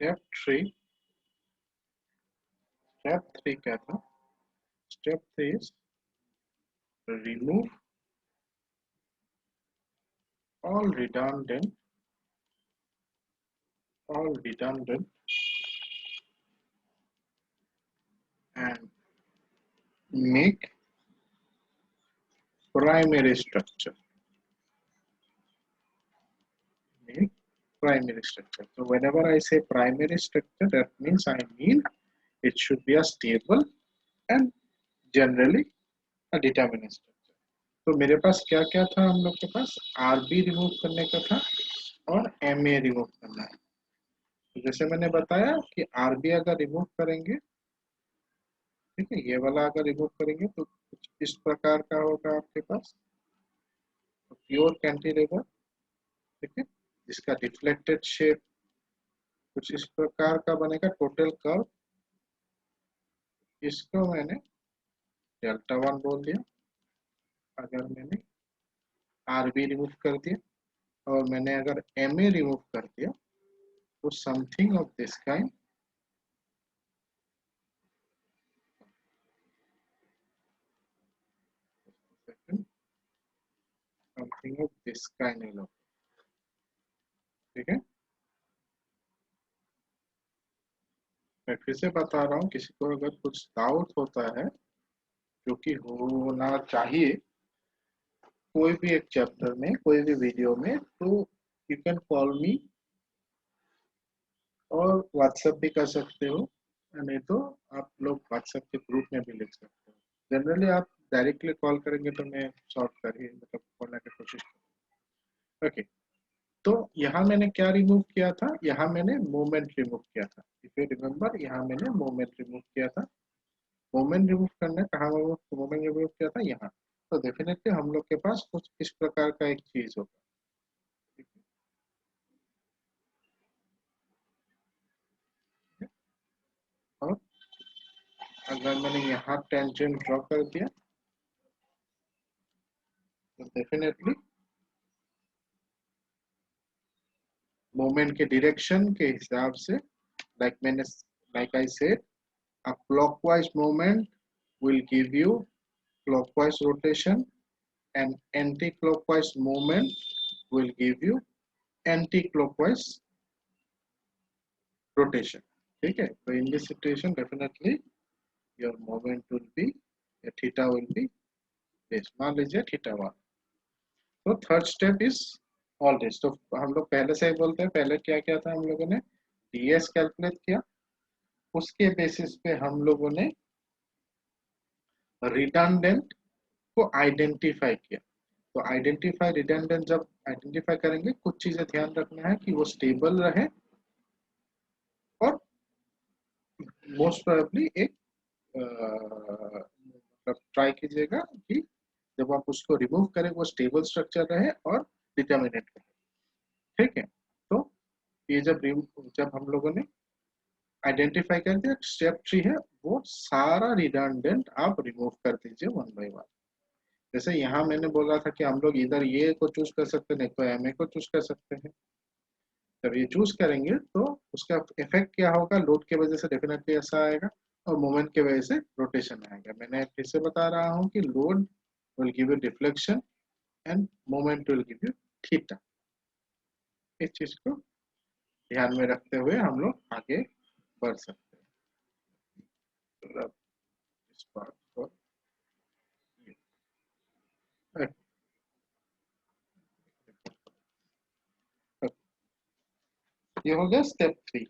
Step three क्या था? Step three is remove all redundant and make primary structure. So whenever I say primary structure, that means I mean it should be a stable and generally a determinate structure. तो मेरे पास क्या क्या था? हम लोग के पास RB रिमूव करने का था और MA रिमूव करना है। तो जैसे मैंने बताया कि RB अगर रिमूव करेंगे, ठीक है, ये वाला अगर रिमूव करेंगे तो कुछ इस प्रकार का होगा आपके पास, तो प्योर कैंटिलीवर, ठीक है, जिसका डिफ्लेक्टेड शेप कुछ इस प्रकार का बनेगा, टोटल कर्व। इसको मैंने डेल्टा 1 बोल दिया। अगर मैंने RB रिमूव कर दिया और मैंने अगर MA रिमूव कर दिया तो something of this kind, something of this kind, ठीक है। मैं फिर से बता रहा हूँ, किसी को अगर कुछ डाउट होता है, जो कि होना चाहिए कोई भी एक चैप्टर में, कोई भी वीडियो में, तो यू कैन कॉल मी और व्हाट्सएप भी कर सकते हो, नहीं तो आप लोग व्हाट्सएप के ग्रुप में भी लिख सकते हो। जनरली आप डायरेक्टली कॉल करेंगे तो मैं सॉल्व कर ही मतलब करने की कोशिश करूँगा। ओके, तो यहाँ मैंने क्या रिमूव किया था? यहाँ मैंने मोमेंट रिमूव किया था। इफ यू रिमेम्बर, यहाँ मैंने मोमेंट रिमूव किया था। मोमेंट रिमूव करना कहाँ मोमेंट रिमूव किया था? यहाँ। तो डेफिनेटली हम लोग के पास कुछ इस प्रकार का एक चीज होगा, ठीक है। और अगर मैंने यहाँ टेंजेंट ड्रॉ कर दिया तो डेफिनेटली मोमेंट के डायरेक्शन के हिसाब से, like I said, a clockwise movement will give you clockwise rotation and anti-clockwise movement will give you anti-clockwise rotation, ठीक है। तो in this situation definitely your moment will be, theta will be this, मान लीजिए theta 1। तो third step is all this. तो हम लोग पहले से ही बोलते हैं, पहले क्या क्या था? हम लोगों ने DS कैलकुलेट किया, उसके बेसिस पे हम लोगों ने रिडंडेंट को आइडेंटिफाई किया। तो आइडेंटिफाई रिडंडेंट जब आइडेंटिफाई करेंगे, कुछ चीजें ध्यान रखना है कि वो स्टेबल रहे और मोस्ट प्रोबेबली एक मतलब ट्राई कीजिएगा कि जब आप उसको रिमूव करें वो स्टेबल स्ट्रक्चर रहे और डिटर्मिनेट रहे, ठीक है। तो ये जब हम लोगों ने आइडेंटिफाई कर दिया, स्टेप 3 है वो सारा रिडंडेंट आप रिमूव कर दीजिए वन बाय वन। जैसे यहाँ मैंने बोला था कि हम लोग इधर ये को चूज कर सकते हैं, नहीं तो MA को चूज कर सकते हैं। जब ये चूज करेंगे तो उसका इफेक्ट क्या होगा? लोड की वजह से डेफिनेटली ऐसा आएगा और मोमेंट की वजह से रोटेशन आएगा। मैंने फिर से बता रहा हूँ कि load will give you deflection end moment will give you theta. इस चीज को ध्यान में रखते हुए हम लोग आगे बढ़ सकते हैं। इस बात को ये हो गया step 3।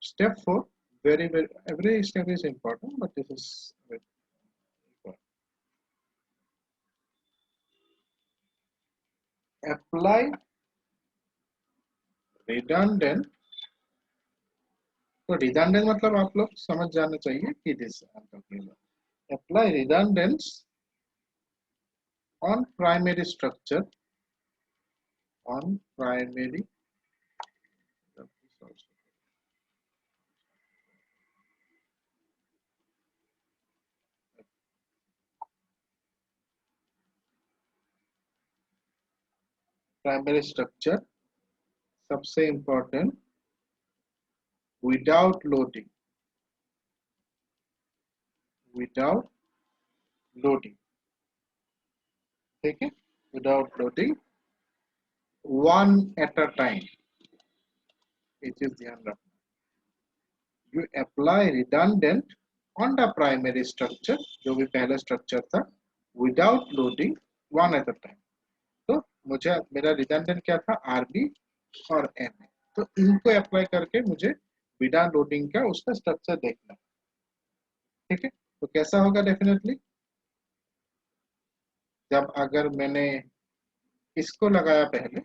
Step 4 very very, every step is important but this is very important. Apply redundant। तो redundant मतलब आप लोग समझ जाना चाहिए कि this apply redundance on primary structure, on primary primary structure। सबसे important without loading, without loading, ठीक है, without loading, one at a time, ये चीज ध्यान रखना। You apply redundant on the primary structure, जो भी पहला स्ट्रक्चर था, without loading one at a time. तो मुझे मेरा रिडंडेंट क्या था, आरबी और एम, तो इनको अप्लाई करके मुझे बिना लोडिंग का उसका स्ट्रक्चर देखना, ठीक है। तो कैसा होगा, डेफिनेटली जब अगर मैंने इसको लगाया पहले,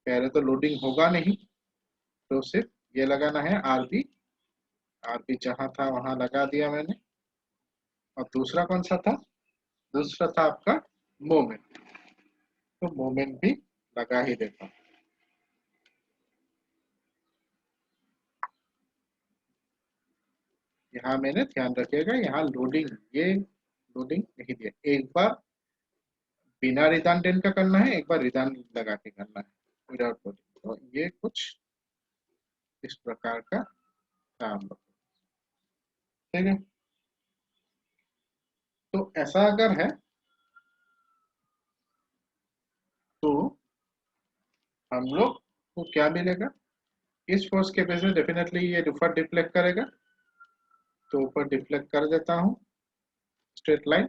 पहले तो लोडिंग होगा नहीं, तो सिर्फ ये लगाना है आरबी, आरबी जहां था वहां लगा दिया मैंने। और दूसरा कौन सा था, दूसरा था आपका मोमेंट, तो मोमेंट भी लगा ही देता हूं। यहाँ मैंने ध्यान रखिएगा, यहाँ लोडिंग, ये लोडिंग नहीं दिया, एक बार बिना रिडंडेंट का करना है, एक बार रिडंडेंट लगा के करना है विदाउट लोडिंग। तो ये कुछ इस प्रकार का काम होगा, ठीक है। तो ऐसा अगर है तो हम लोग को क्या मिलेगा, इस फोर्स के बेस में डेफिनेटली ये ऊपर डिफ्लेक्ट करेगा, तो ऊपर डिफ्लेक्ट कर देता हूं स्ट्रेट लाइन।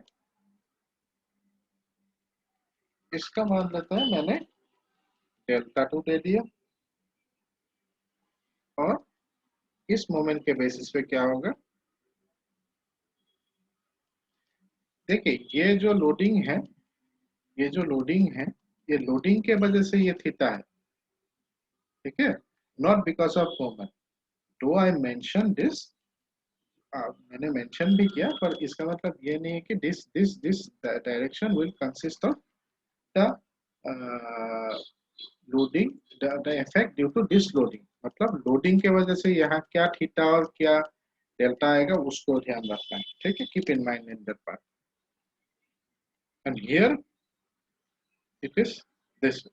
इसका मान लेते हैं मैंने डेल्टा 2 दे दिया, और इस मोमेंट के बेसिस पे क्या होगा, देखिए ये जो लोडिंग है, ये जो लोडिंग है, ये लोडिंग के वजह से ये थीटा है, ठीक है, not because of moment. Do I mention this, मैंने मेंशन भी किया, पर इसका मतलब ये नहीं है कि this direction will consist of the loading, the effect due to this loading, मतलब लोडिंग के वजह से यहाँ क्या थीटा और क्या डेल्टा आएगा उसको ध्यान रखना है, ठीक है, keep in mind in that part. And here it is this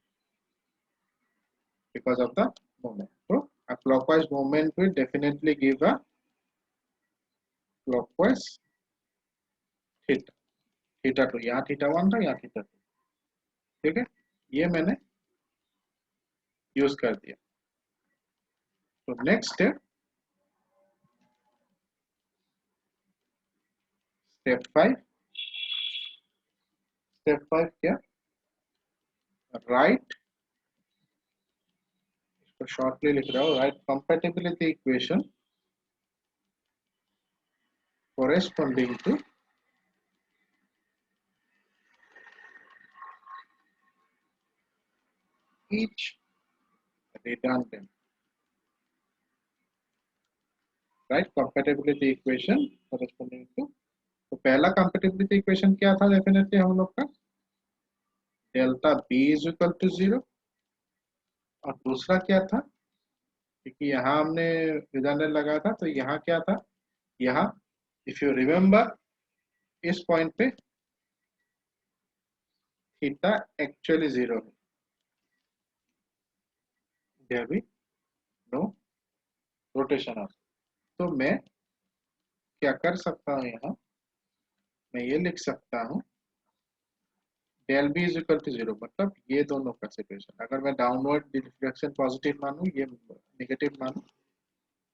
because of the moment. So a clockwise movement will definitely give a clockwise theta, theta 2, यहाँ theta 1 था, यहाँ theta 2, ठीक है, ये मैंने यूज कर दिया। तो नेक्स्ट स्टेप, स्टेप 5, स्टेप 5 क्या, राइट, इसको शॉर्टली लिख रहा हूँ, right compatibility equation corresponding to each redundant, right compatibility equation corresponding to, तो पहला कंपैटिबिलिटी इक्वेशन क्या था, डेफिनेटली हम लोग का delta B is equal to 0, और दूसरा क्या था, क्योंकि यहाँ हमने रिडंडेंट लगाया था, तो यहाँ क्या था, यहाँ इफ यू रिमेम्बर इस पॉइंट पे थीटा एक्चुअली 0 है, there be no rotation of. तो मैं क्या कर सकता हूँ, यहाँ मैं ये लिख सकता हूँ del B is equal to 0, मतलब ये दोनों का सिचुएशन, अगर मैं डाउनवर्ड डिफ्लेक्शन पॉजिटिव मानूं, ये नेगेटिव मानूं,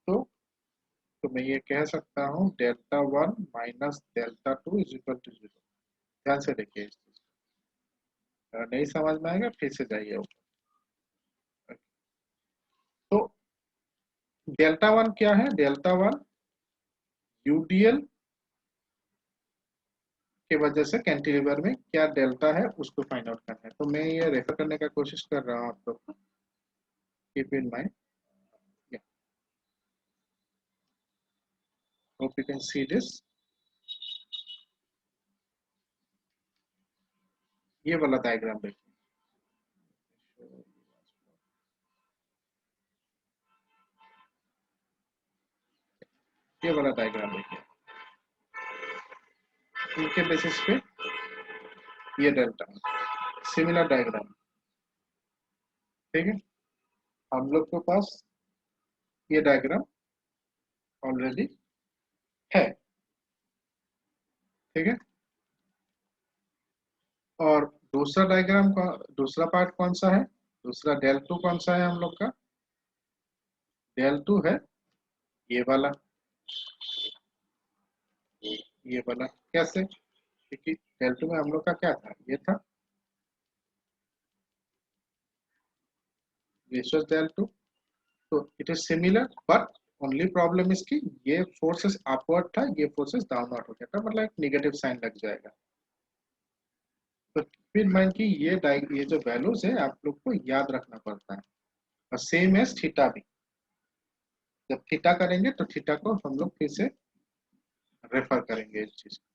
तो मैं ये कह सकता हूँ delta 1 minus delta 2 is equal to 0। ध्यान से देखिए इस चीज, अगर नहीं समझ में आएगा फिर से जाइए ऊपर। तो डेल्टा 1 क्या है, डेल्टा 1 यूडीएल के वजह से कैंटिलीवर में क्या डेल्टा है उसको फाइंड आउट करना है। तो मैं ये रेफर करने का कोशिश कर रहा हूँ आप लोग को, keep in mind, hope you can see this, ये वाला डायग्राम देखिए, ये वाला डायग्राम देखिए, इनके बेसिस पे ये डेल्टा, सिमिलर डायग्राम, ठीक है। हम लोग के पास ये डायग्राम ऑलरेडी है, ठीक है। और दूसरा डायग्राम का दूसरा पार्ट कौन सा है, दूसरा डेल टू कौन सा है हम लोग का, डेल टू है ये वाला, ये वाला कैसे, क्योंकि डेल टू में हम लोग का क्या था, ये था, दिस वाज डेल टू। तो it is similar but only problem इसकी, ये फोर्सेस अपवर्ड था, ये फोर्सेस डाउनवर्ड हो गया था, मतलब एक नेगेटिव साइन लग जाएगा। तो फिर माइंड की ये जो वैल्यूज है आप लोग को याद रखना पड़ता है, और सेम एज थीटा भी, जब थीटा करेंगे तो थीटा को हम लोग फिर से रेफर करेंगे इस चीज को।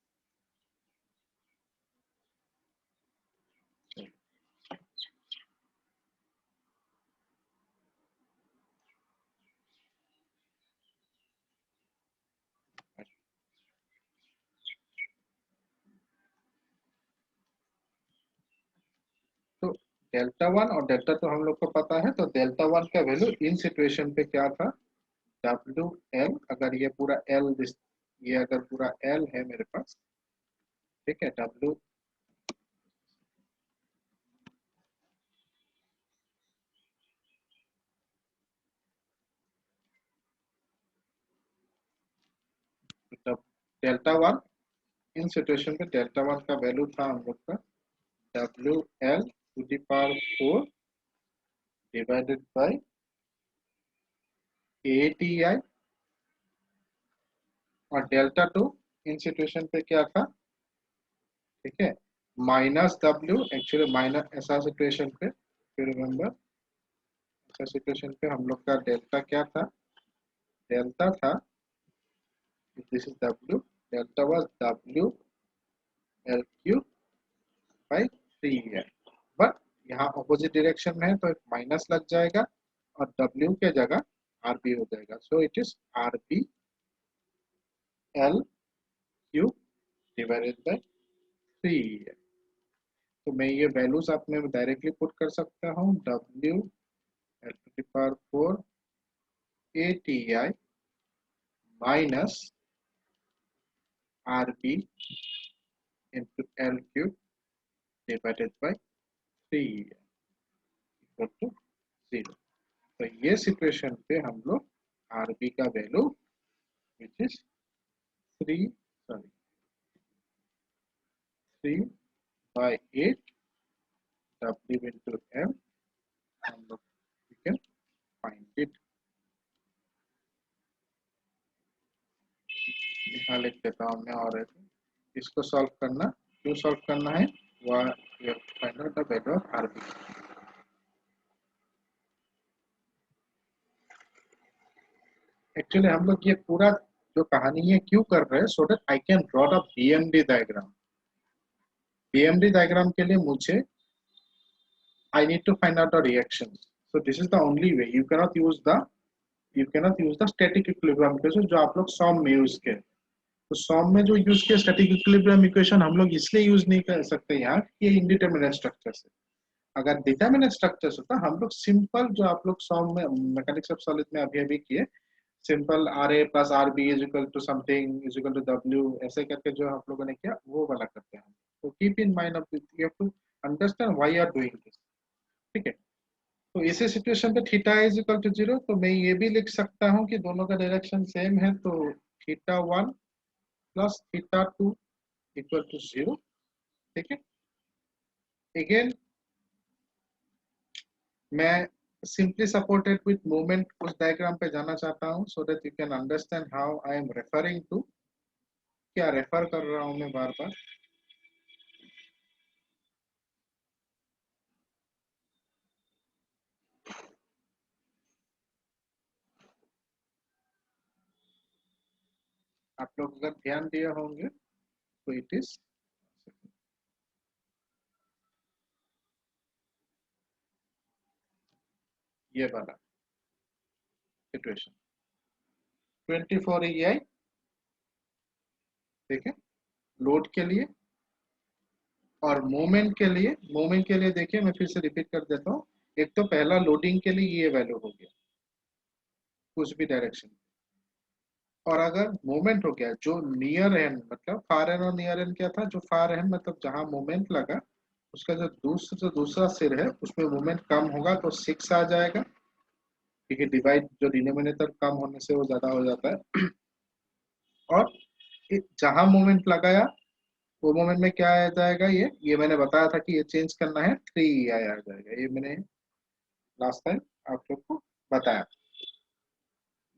तो डेल्टा वन और डेल्टा टू हम लोग को पता है, तो डेल्टा वन का वैल्यू इन सिचुएशन पे क्या था, डब्ल्यू एल, अगर ये पूरा एल, ये अगर पूरा एल है मेरे पास, ठीक है, डब्ल्यू डेल्टा वन, इन सिचुएशन पे डेल्टा वन का वैल्यू था हम लोग का W L to the power 4 divided by A T आई, और डेल्टा टू इन सिचुएशन पे क्या था, ठीक है, माइनस डब्ल्यू, एक्चुअली माइनस ऐसा सिचुएशन पे, फिर रिमेम्बर ऐसा सिचुएशन पे हम लोग का डेल्टा क्या था, डेल्टा था, this is W, delta was W L Q by 3 है, बट यहाँ ऑपोजिट डायरेक्शन में है तो एक माइनस लग जाएगा, और डब्ल्यू के जगह आर बी हो जाएगा, so it is R B L cube divided by 3 है। तो मैं ये वैल्यूज आप में डायरेक्टली पुट कर सकता हूँ, W L to the power 4 A T I minus R B into L cube divided by 3 equal to 0। तो ये सिचुएशन पे हम लोग आर बी का value which is 3 W into M, हम लोग वी कैन फाइंड इट। यहाँ लिख देता हूँ मैं, और इसको सॉल्व करना, क्यों सॉल्व करना है, find out the value of R B. Actually हम लोग ये पूरा जो कहानी है क्यों कर रहे हैं, so that I can draw the BMD diagram. BMD diagram के लिए मुझे I need to find out the reactions, so this is the only way, you cannot use the static equilibrium equation जो आप लोग सॉम में यूज किए। तो सॉम में जो यूज किया स्टैटिक इक्विलिब्रियम इक्वेशन हम लोग इसलिए यूज नहीं कर सकते यहाँ, ये इंडिटरमिनेट स्ट्रक्चर से, अगर डिटरमिनेट स्ट्रक्चर होता हम लोग सिंपल जो आप लोग सॉम में मैकेनिक्स ऑफ सॉलिड में अभी अभी किए, simple R A plus R B is equal to something is equal to W, ऐसे करके जो आप लोगों ने किया वो वाला करते हैं। तो keep in mind of you have to understand why are doing this, ठीक है। तो इसी सिचुएशन पे थीटा इज इक्वल टू 0, तो मैं ये भी लिख सकता हूँ कि दोनों का डायरेक्शन सेम है, तो theta 1 plus theta 2 equal to 0, ठीक है। अगेन मैं simply supported with movement उस डायग्राम पे जाना चाहता हूँ, so that you can understand how I am referring to, क्या रेफर कर रहा हूँ मैं बार बार। आप लोग अगर ध्यान दिए होंगे तो इट इज ये वाला सिचुएशन 24 EI, ठीक है, लोड के लिए, और मोमेंट के लिए देखिए मैं फिर से रिपीट कर देता हूँ, एक तो पहला लोडिंग के लिए ये वैल्यू हो गया, कुछ भी डायरेक्शन। और अगर मोमेंट हो गया जो नियर एंड, मतलब फार एंड और नियर एंड क्या था, जो फार एंड मतलब जहां मोमेंट लगा उसका जो दूसरा सिर है उसमें मोमेंट कम होगा तो 6 आ जाएगा, क्योंकि डिवाइड जो डिनोमिनेटर कम होने से वो ज्यादा हो जाता है। और जहां मोमेंट लगाया वो मोमेंट में क्या आ जाएगा, ये मैंने बताया था कि ये चेंज करना है 3 आ जाएगा, ये मैंने लास्ट टाइम आप लोग को बताया।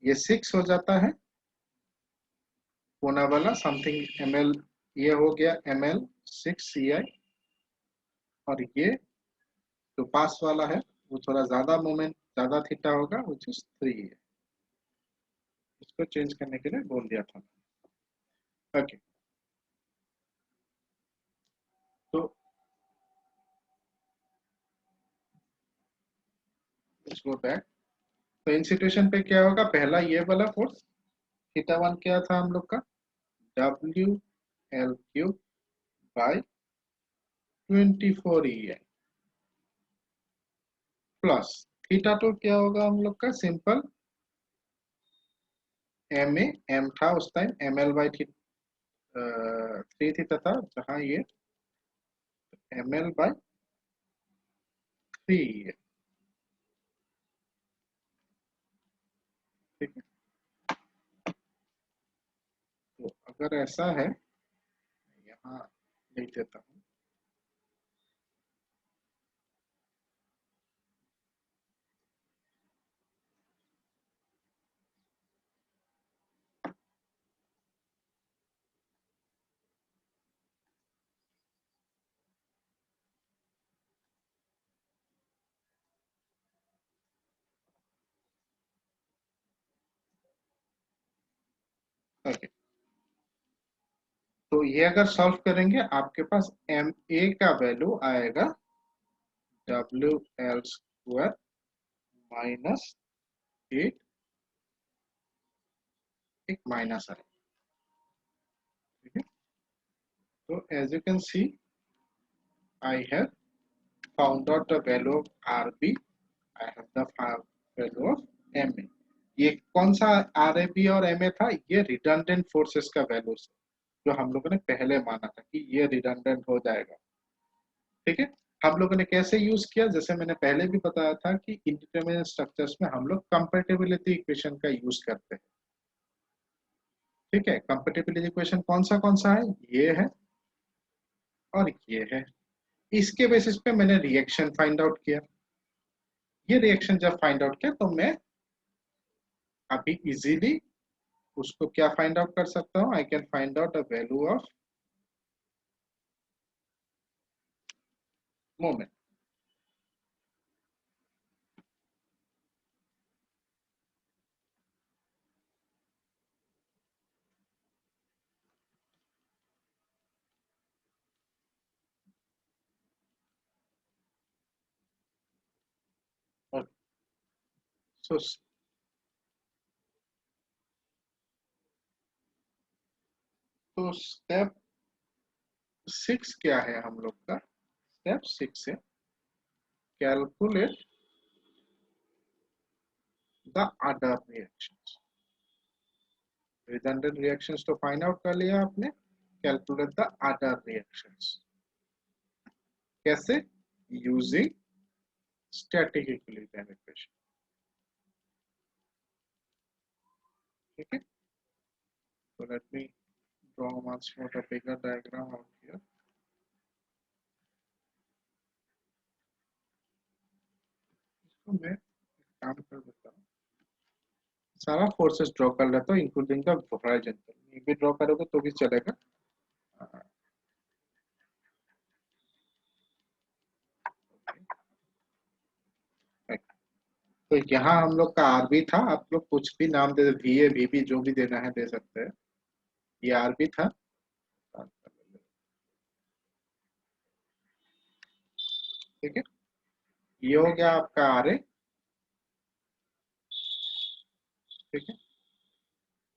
ये 6 हो जाता है कोना वाला समथिंग ml, ये हो गया ml 6 ci। और ये जो पास वाला है वो थोड़ा ज्यादा मोमेंट ज्यादा थीटा होगा विच इज 3 है। इसको चेंज करने के लिए बोल दिया था। ओके, तो लेट्स गो बैक। तो इन सिचुएशन पे क्या होगा, पहला ये वाला फोर्स थीटा 1 क्या था हम लोग का, WL³ by 24 EI plus theta 2 क्या होगा हम लोग का, सिंपल एम था उस टाइम, ML बाई 3 थीटा था, जहां ये ML बाई 3 है। ठीक है, तो अगर ऐसा है यहाँ लिख देता हूँ। ओके, तो ये अगर सॉल्व करेंगे आपके पास एम ए का वैल्यू आएगा WL² माइनस 8, एक माइनस आएगा। ठीक है, तो as you can see I have found out the value of RB, I have the value of MA। ये कौन सा RAB और MA था, ये रिडंडेंट फोर्सेस का वैल्यू है जो हम लोगों ने पहले माना था कि ये रिडंडेंट हो जाएगा। ठीक है, हम लोगों ने कैसे यूज किया, जैसे मैंने पहले भी बताया था कि इंडिटरमिनेट स्ट्रक्चर्स में हम लोग कंपैटिबिलिटी इक्वेशन का यूज करते हैं। ठीक है, कंपैटिबिलिटी इक्वेशन कौन सा है, ये है और ये है। इसके बेसिस पे मैंने रिएक्शन फाइंड आउट किया। ये रिएक्शन जब फाइंड आउट किया तो मैं अभी इजीली उसको क्या फाइंड आउट कर सकता हूँ, I can find out the value of moment. So तो स्टेप 6 क्या है हम लोग का, स्टेप 6 है calculate the other reactions. Redundant reactions तो फाइंड आउट कर लिया आपने, कैलकुलेट द अदर रिएक्शंस कैसे, यूजिंग स्टैटिक इक्विलिब्रियम इक्वेशन। ठीक है, so let me draw much more a bigger diagram out here। तो मैं काम कर देता हूँ, सारा फोर्सेस ड्रॉ कर लेता हूँ इंक्लूडिंग द हॉरिजॉन्टल, ये भी ड्रॉ करोगे तो भी चलेगा। तो यहाँ हम लोग का आरबी था, आप लोग कुछ भी नाम दे, VA VB जो भी देना है दे सकते हैं। ये आरबी था। ठीक है, ये हो गया आपका RA। ठीक है,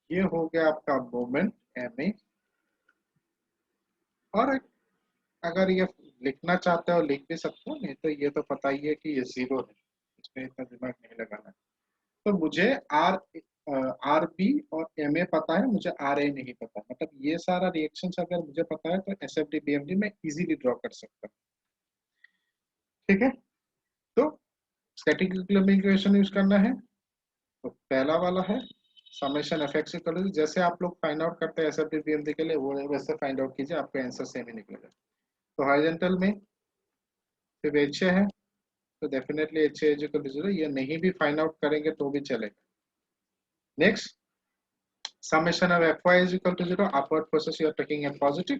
ये हो गया आपका मोमेंट MA। और अगर ये लिखना चाहते हो लिख भी सकते हो, नहीं तो ये तो पता ही है कि ये 0 है, इसमें इतना दिमाग नहीं लगाना। तो मुझे आर आर बी और एम ए पता है, मुझे आर ए नहीं पता। मतलब ये सारा रिएक्शंस अगर मुझे पता है तो S F D B M D में इजीली ड्रॉ कर सकता हूँ। ठीक है, तो स्टैटिक इक्विलिब्रियम इक्वेशन यूज करना है। तो पहला वाला है summation F X equal to, जैसे आप लोग फाइंड आउट करते हैं S F D B M D के लिए, वो वैसे फाइंड आउट कीजिए, आपका आंसर सेम ही निकलेगा। तो हॉरिजॉन्टल में सिर्फ एच है, तो definitely H A equal to zero, ये नहीं भी फाइंड आउट करेंगे तो भी चलेगा। Next, summation of fy is equal to 0, upward process you are taking a positive।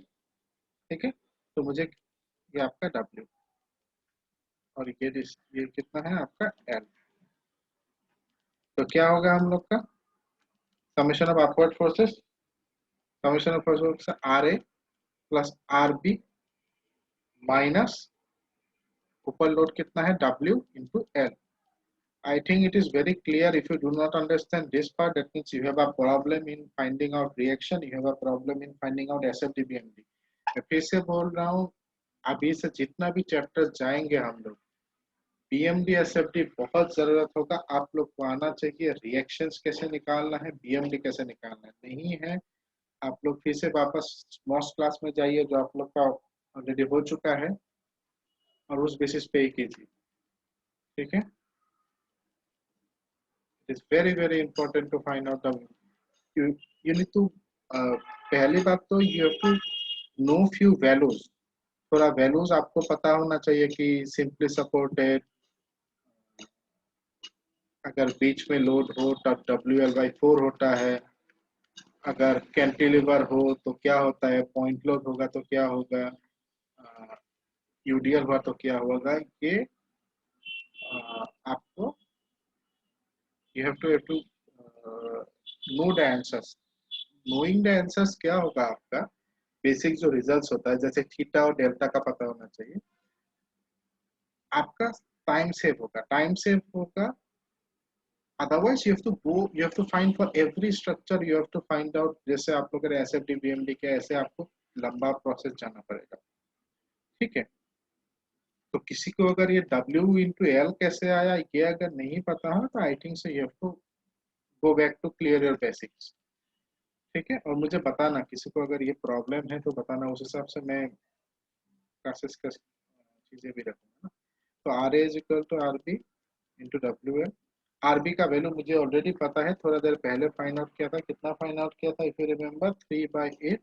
ठीक है, तो मुझे ये आपका w और ये कितना है आपका l। तो क्या होगा हम लोग का summation of upward forces, summation of forces R A plus R B minus ऊपर लोड कितना है w into l। I think it is very clear. If you do not understand this part, that means you have a problem in finding out reaction, you have a problem in finding out SFDBMD। मैं फिर से बोल रहा हूँ, अभी से जितना भी चैप्टर जाएंगे हम लोग, बीएमडी एसएफडी बहुत जरूरत होगा। आप लोग को आना चाहिए रिएक्शंस कैसे निकालना है, बीएमडी कैसे निकालना है। नहीं है, आप लोग फिर से वापस मॉस क्लास में जाइए जो आप लोग का ऑलरेडी हो चुका है, और उस बेसिस पे ही कीजिए। ठीक है, it is very very important to find out the you you need to पहली बात तो you have to know few values। थोड़ा वैल्यूज आपको पता होना चाहिए कि सिंपली सपोर्टेड, अगर बीच में लोड हो तब WL/4 होता है, अगर कैंटिलीवर हो तो क्या होता है, पॉइंट लोड होगा तो क्या होगा, यूडीएल हुआ तो क्या होगा। ये आपको you have to know the answers। knowing the answers क्या होगा आपका बेसिक जो रिजल्ट्स होता है, जैसे थीटा और डेल्टा का पता होना चाहिए, आपका टाइम सेव होगा, टाइम सेव होगा। Otherwise you have to find for every structure you have to find out। जैसे आप लोग S F D B M D के, ऐसे आपको लंबा प्रोसेस जाना पड़ेगा। ठीक है, तो किसी को अगर ये W इंटू एल कैसे आया ये अगर नहीं पता हो, तो I think so you have to go back to clear your basics. ठीक है, और मुझे बताना किसी को अगर ये प्रॉब्लम है तो बताना, उस हिसाब से मैं क्लासेस का चीजें भी रखूंगा ना। तो R A is equal to R B into W L. R B का वैल्यू मुझे ऑलरेडी पता है, थोड़ा देर पहले फाइंड आउट किया था। कितना फाइंड आउट किया था, if you remember 3/8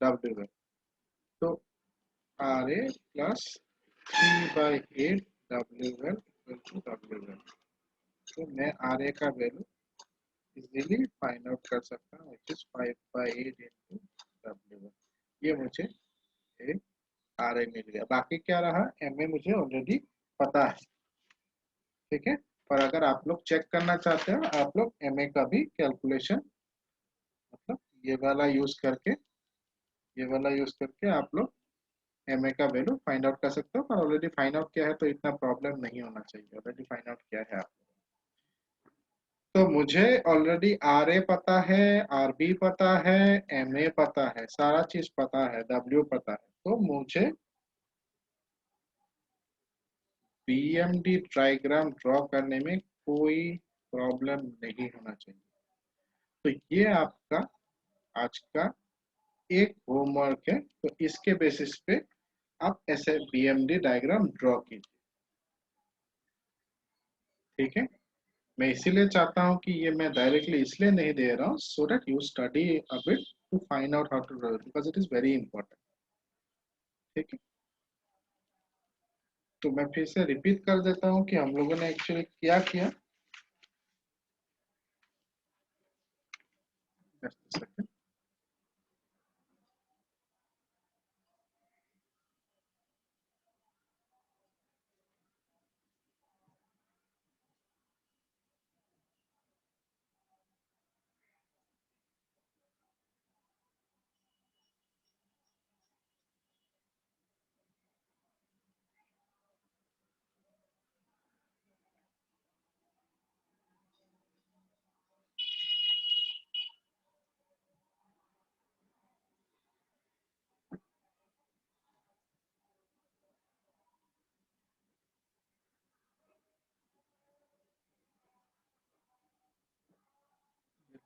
W L. तो R A plus 3/8 W L equal to W L. तो मैं आर ए का वैल्यू इजीली फाइंड आउट कर सकता हूँ, which is 5/8 into W L. ये मुझे एक आर ए मिल गया। बाकी क्या रहा, एम ए मुझे ऑलरेडी पता है। ठीक है, पर अगर आप लोग चेक करना चाहते हो, आप लोग एमए का भी कैलकुलेशन, मतलब ये वाला यूज करके आप लोग एमए का वैल्यू फाइंड आउट कर सकते हो। पर ऑलरेडी फाइंड आउट किया है तो इतना प्रॉब्लम नहीं होना चाहिए, ऑलरेडी फाइंड आउट किया है आप। तो मुझे ऑलरेडी आर ए पता है, आर बी पता है, एम ए पता है, सारा चीज पता है, डब्ल्यू पता है। तो मुझे बीएमडी डायग्राम ड्रॉ करने में कोई प्रॉब्लम नहीं होना चाहिए। तो ये आपका आज का एक होमवर्क है, तो इसके बेसिस पे आप ऐसे बीएमडी डायग्राम ड्रॉ कीजिए। ठीक है, मैं इसीलिए चाहता हूं कि ये मैं डायरेक्टली इसलिए नहीं दे रहा हूँ, so that you study a bit to find out how to draw it, because it is very important. ठीक है, तो मैं फिर से रिपीट कर देता हूँ कि हम लोगों ने एक्चुअली क्या किया। Just a second।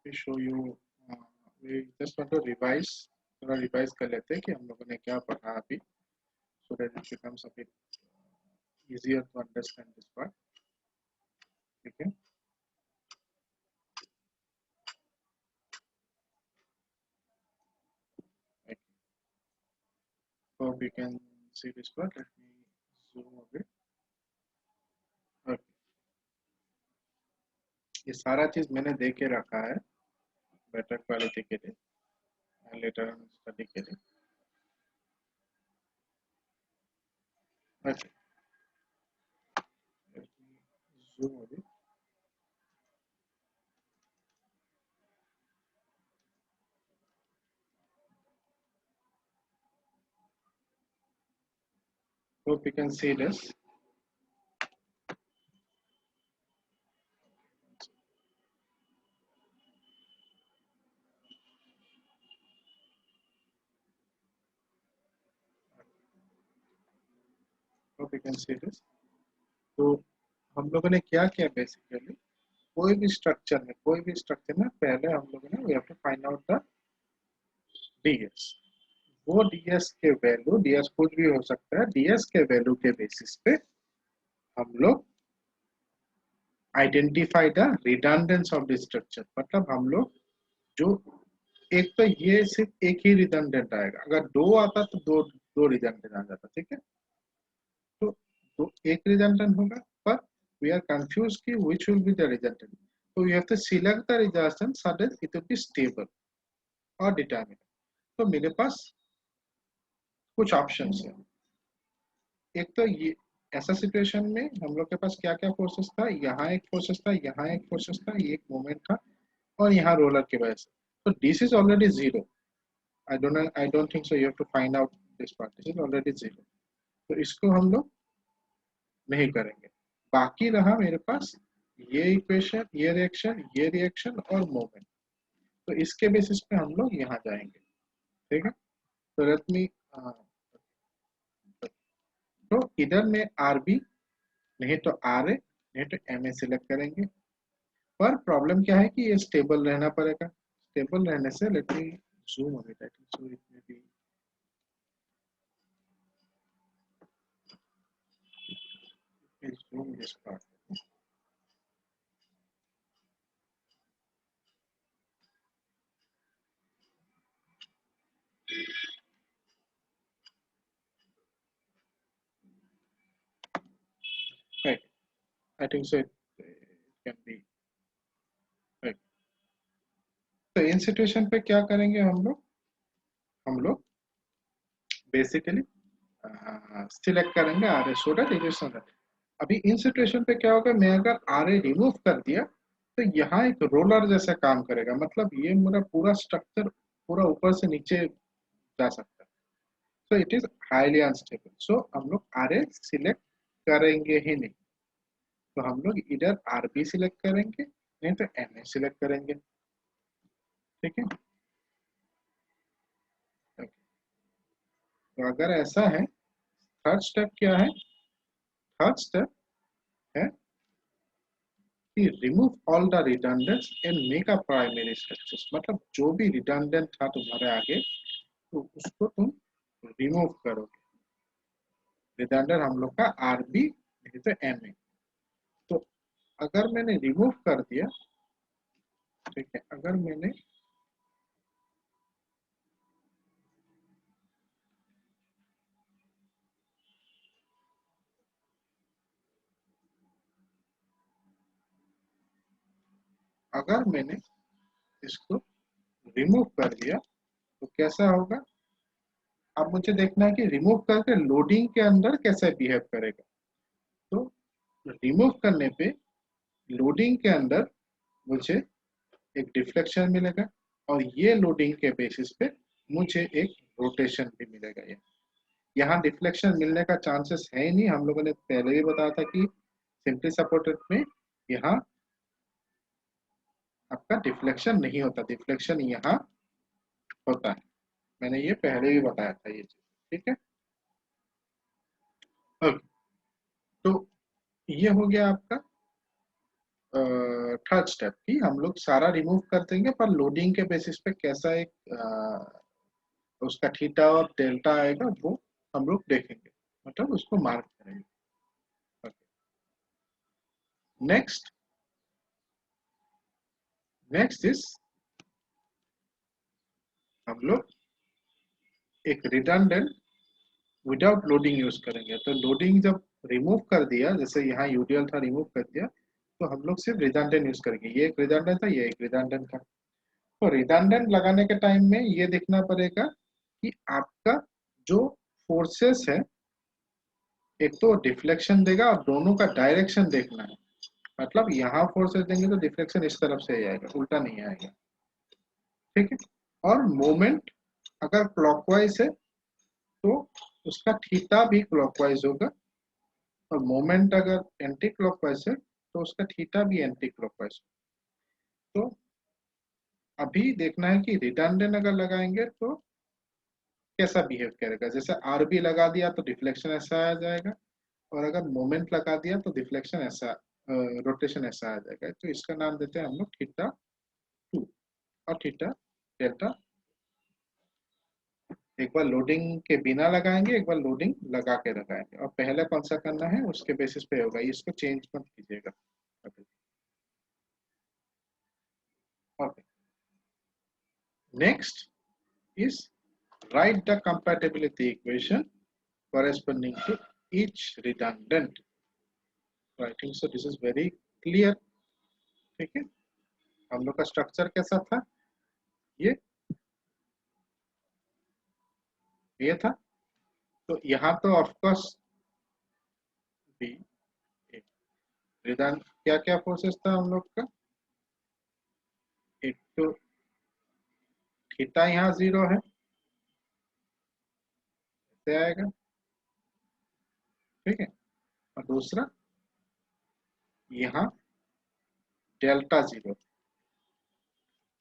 Show you, we just want to revise, थोड़ा रिवाइज कर लेते हैं कि हम लोगों ने क्या पढ़ा अभी, सो that it becomes a bit easier to understand this part. ठीक है, so we can see this part. Let me zoom a bit. Okay. ये सारा चीज मैंने दे के रखा है बेटर क्वालिटी के लिए, लेटर स्टडी के लिए. Okay. Let me zoom a bit. Hope you can see this. Hope you can see this. तो हम लोगों ने क्या किया बेसिकली, कोई भी स्ट्रक्चर में पहले हम लोगों ने we have to find out the DS. वो डीएस के वैल्यू, डीएस कुछ भी हो सकता है, डीएस के वैल्यू के बेसिस पे हम लोग identify the redundance of the structure. मतलब हम लोग जो, एक तो ये सिर्फ एक ही रिडंडेंट आएगा, अगर दो आता तो दो दो रिडंडेंट आ जाता. ठीक है, तो एक रिडंडेंट होगा, पर वी आर कंफ्यूज कि which will be the redundant. तो you have to select the redundant so that it will be stable और डिटरमिनेट. तो मेरे पास कुछ ऑप्शंस है. एक तो ये, ऐसा सिचुएशन में हम लोग के पास क्या क्या फोर्सेस था, यहाँ एक फोर्सेस था, यहाँ एक फोर्सेस था, ये एक मोमेंट था, और यहाँ रोलर की वजह से. तो this is already zero. I don't think so you have to find out this part. This is already zero. तो इसको हम लोग नहीं करेंगे. बाकी रहा मेरे पास ये इक्वेशन, ये रिएक्शन और मोमेंट. तो इसके बेसिस पे हम लोग यहाँ जाएंगे. ठीक है, तो लेट मी, तो इधर में आर बी, नहीं तो आर ए, नहीं तो एम ए सिलेक्ट करेंगे. पर प्रॉब्लम क्या है कि ये स्टेबल रहना पड़ेगा. स्टेबल रहने से let me zoom a bit, so it may be, zoom this part. Right, I think so it can be right. तो इन सिचुएशन पे क्या करेंगे हम लोग बेसिकली सिलेक्ट करेंगे R A, so that equation. अभी इन सिचुएशन पे क्या होगा, मैं अगर आर ए रिमूव कर दिया तो यहाँ एक रोलर जैसा काम करेगा. मतलब ये मेरा पूरा स्ट्रक्चर पूरा ऊपर से नीचे जा सकता है. So it is highly unstable. So हम लोग आर ए सिलेक्ट करेंगे ही नहीं. तो हम लोग इधर आर बी सिलेक्ट करेंगे, नहीं तो एम ए सिलेक्ट करेंगे. ठीक है, तो अगर ऐसा है, थर्ड स्टेप क्या है, थर्ड स्टेप है कि remove all the redundants and make a primary structures. मतलब जो भी रिडंडेंट था तुम्हारे आगे, तो उसको तुम रिमूव करोगे. रिडंडेंट हम लोग का आर बी, नहीं तो एम ए. तो अगर मैंने रिमूव कर दिया, ठीक है, अगर मैंने इसको रिमूव कर दिया तो कैसा होगा. अब मुझे देखना है कि रिमूव करके लोडिंग के अंदर कैसे बिहेव करेगा. तो रिमूव करने पे लोडिंग के अंदर मुझे एक डिफ्लेक्शन मिलेगा, और ये लोडिंग के बेसिस पे मुझे एक रोटेशन भी मिलेगा. यहाँ डिफ्लेक्शन मिलने का चांसेस है ही नहीं. हम लोगों ने पहले भी बताया था कि सिंपली सपोर्टेड में यहाँ आपका डिफ्लेक्शन नहीं होता, डिफ्लेक्शन यहाँ होता है. मैंने ये पहले भी बताया था ये चीज. ठीक है, ओके. तो ये हो गया आपका थर्ड स्टेप की हम लोग सारा रिमूव कर देंगे, पर लोडिंग के बेसिस पे कैसा एक उसका थीटा और डेल्टा आएगा वो हम लोग देखेंगे, मतलब उसको मार्क करेंगे। नेक्स्ट नेक्स्ट इज हम लोग एक रिडंडेंट विदाउट लोडिंग यूज करेंगे। तो लोडिंग जब रिमूव कर दिया, जैसे यहाँ यूडीएल था रिमूव कर दिया, तो हम लोग सिर्फ रिडंडेंट यूज करेंगे। ये एक रिडंडेंट था, ये एक रिडंडेंट था। तो रिडंडेंट लगाने के टाइम में ये देखना पड़ेगा कि आपका जो फोर्सेस है, एक तो डिफ्लेक्शन देगा और दोनों का डायरेक्शन देखना है। मतलब यहाँ फोर्सेस देंगे तो डिफ्लेक्शन इस तरफ से आएगा, उल्टा नहीं आएगा, ठीक है। और मोमेंट अगर क्लॉकवाइज है तो उसका थीटा भी क्लॉकवाइज होगा, और मोमेंट अगर एंटी क्लॉकवाइज है तो उसका थीटा भी एंटी क्लॉकवाइज। तो अभी देखना है कि रिडंडेंट अगर लगाएंगे तो कैसा बिहेव करेगा। जैसे आर बी लगा दिया तो डिफ्लेक्शन ऐसा आ जाएगा, और अगर मोमेंट लगा दिया तो डिफ्लेक्शन ऐसा, रोटेशन ऐसा आ जाएगा। तो इसका नाम देते हैं हम लोग थीटा टू और थीटा डेल्टा। एक बार लोडिंग के बिना लगाएंगे, एक बार लोडिंग लगा के लगाएंगे, और पहले कौन सा करना है उसके बेसिस पे होगा, इसको चेंज मत कीजिएगा अभी। Okay, next is write the compatibility equation corresponding to each redundant. So I think so this is very clear, ठीक है। हम लोग का स्ट्रक्चर कैसा था, ये ये था। तो यहाँ तो ऑफ कोर्स भी रिडंड क्या क्या फोर्सेस था हम लोग का। एक तो थीटा यहाँ जीरो है, ऐसे आएगा, ठीक है। और दूसरा यहाँ डेल्टा जीरो।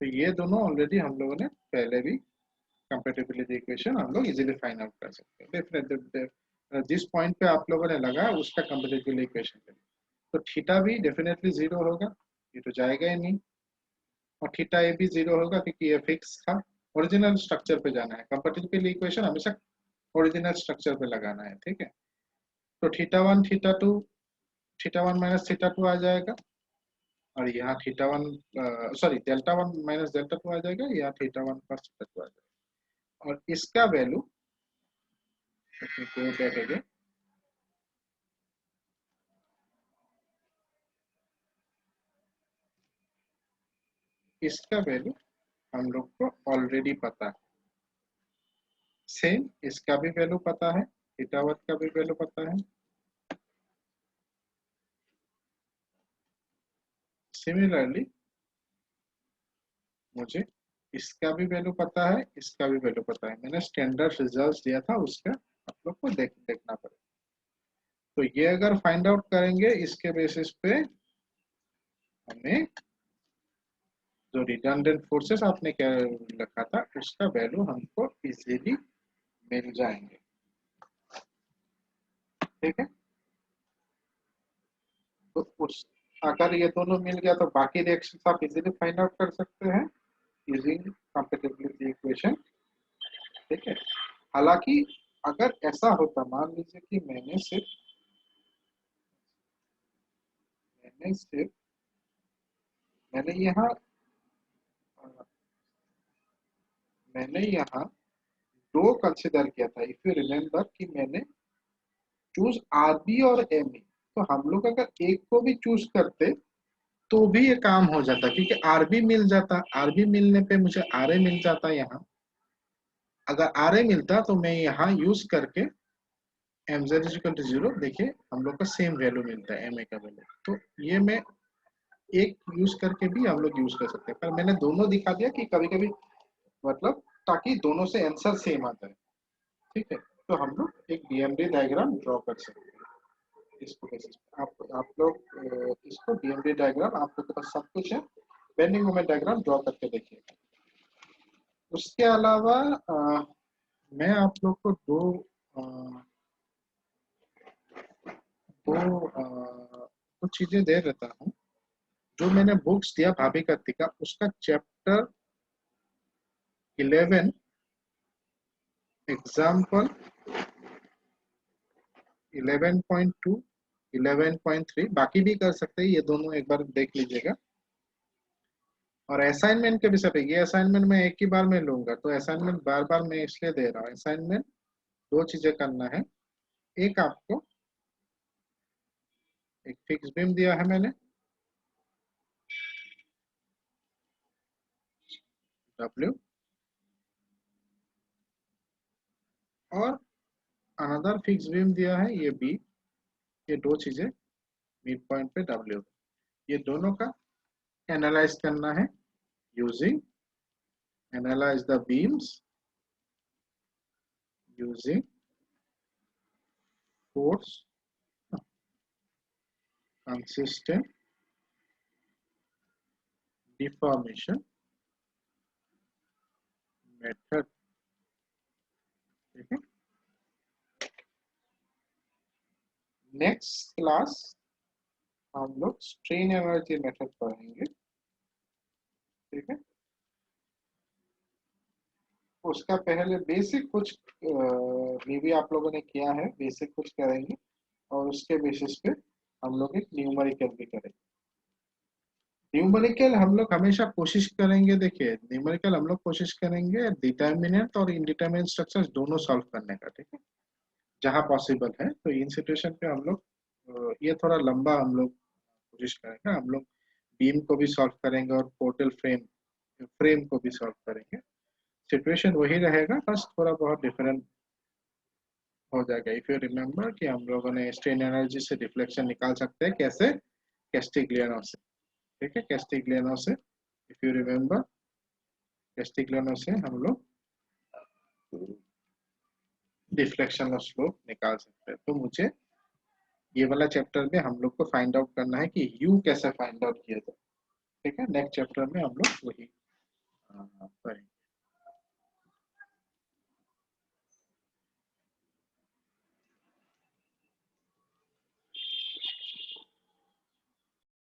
तो ये दोनों ऑलरेडी हम लोगों ने पहले भी कंपेटिबिलिटी इक्वेशन हम लोग इजीली फाइंड आउट कर सकते हैं। डेफिनेटली जिस पॉइंट पे आप लोगों ने लगा उसका कंपेटिबिलिटी इक्वेशन करें, तो थीटा भी डेफिनेटली जीरो होगा, ये तो जाएगा ही नहीं। और थीटा ए भी जीरो होगा क्योंकि ये फिक्स था। ओरिजिनल स्ट्रक्चर पे जाना है, कंपेटिबिलिटी इक्वेशन हमेशा ओरिजिनल स्ट्रक्चर पे लगाना है, ठीक है। तो theta one minus theta two आ जाएगा, और यहाँ theta one sorry delta one minus delta two आ जाएगा, या theta one plus theta two आ जाएगा। और इसका वैल्यू इसका वैल्यू हम लोग को ऑलरेडी पता है। सेम इसका भी वैल्यू पता है, थीटा वन का भी वैल्यू पता है। सिमिलरली मुझे इसका भी वैल्यू पता है, इसका भी वैल्यू पता है। मैंने स्टैंडर्ड रिजल्ट दिया था, उसका आप लोग को देखना पड़ेगा। तो ये अगर फाइंड आउट करेंगे इसके बेसिस पे हमें जो रिडंडेंट फोर्सेस आपने क्या रखा था उसका वैल्यू हमको इजीली मिल जाएंगे, ठीक है। तो उस अगर ये दोनों मिल गया तो बाकी रिएक्शंस आप इजीली फाइंड आउट कर सकते हैं यूजिंग कंपेटिबिलिटी इक्वेशन, ठीक है। हालांकि अगर ऐसा होता, मान लीजिए कि मैंने सिर्फ मैंने यहाँ मैंने यहाँ दो कंसिडर किया था। इफ यू रिमेम्बर कि मैंने चूज आरबी और एमई, तो हम लोग अगर एक को भी चूज करते तो भी ये काम हो जाता, क्योंकि आरबी मिल जाता, आरबी मिलने पे मुझे आरए मिल जाता। यहाँ अगर आरए मिलता तो मैं यहाँ यूज करके M Z is equal to zero, देखिए हम लोग का सेम वैल्यू मिलता है एम ए का वैल्यू। तो ये मैं एक यूज करके भी हम लोग यूज कर सकते हैं, पर मैंने दोनों दिखा दिया कि कभी कभी मतलब ताकि दोनों से आंसर सेम आता है, ठीक है। तो हम लोग एक डीएमडी डायग्राम ड्रॉ कर सकते हैं इसको बेसिस पे। आप लोग इसको डीएमडी डायग्राम आप लोग के पास सब कुछ है, बेंडिंग मोमेंट डायग्राम ड्रॉ करके देखिए। उसके अलावा मैं आप लोग को दो कुछ चीजें दे देता हूँ। जो मैंने बुक्स दिया भाभी कत्ती का, उसका चैप्टर 11 एग्जाम्पल 11.2 11.3, बाकी भी कर सकते हैं, ये दोनों एक बार देख लीजिएगा। और असाइनमेंट के विषय पे, ये असाइनमेंट मैं एक ही बार में लूंगा, तो असाइनमेंट बार बार मैं इसलिए दे रहा हूँ। असाइनमेंट दो चीजें करना है। एक, आपको एक फिक्स बीम दिया है मैंने, W, और अनदर फिक्स बीम दिया है ये B। ये दो चीजें मिड पॉइंट पे W, ये दोनों का एनालाइज करना है using analyse the beams using force consistent deformation method. ठीक है, नेक्स्ट क्लास हम लोग स्ट्रेन एनर्जी मेथड पढ़ेंगे। ठीक है, उसका पहले बेसिक कुछ भी आप लोगों ने किया है, बेसिक कुछ करेंगे, और उसके बेसिस पे हम लोग एक न्यूमेरिकल भी करेंगे। न्यूमेरिकल हम लोग हमेशा कोशिश करेंगे, देखिए न्यूमेरिकल हम लोग कोशिश करेंगे डिटर्मिनेंट और इनडिटर्मिनेंट स्ट्रक्चर्स दोनों सॉल्व करने का। ठीक है, जहां पॉसिबल है। तो इन सिचुएशन पे हम लोग ये थोड़ा लंबा हम लोग कोशिश करेंगे। हम लोग बीम को भी सॉल्व करेंगे और पोर्टल फ्रेम फ्रेम को भी सॉल्व करेंगे। सिचुएशन वही रहेगा, बस थोड़ा बहुत डिफरेंट हो जाएगा। इफ यू रिमेम्बर कि हम लोगों ने स्ट्रेन एनर्जी से डिफ्लेक्शन निकाल सकते हैं कैसे, कैस्टिग्लियानो से। ठीक है, कैस्टिग्लियानो से, इफ यू रिमेम्बर, कैस्टिग्लियानो से हम लोग डिफ्लेक्शन और स्लोप निकाल सकते हैं। तो मुझे ये वाला चैप्टर में हम लोग को फाइंड आउट करना है कि यू कैसे फाइंड आउट किया जाए। ठीक है, नेक्स्ट चैप्टर में हम लोग वही करेंगे।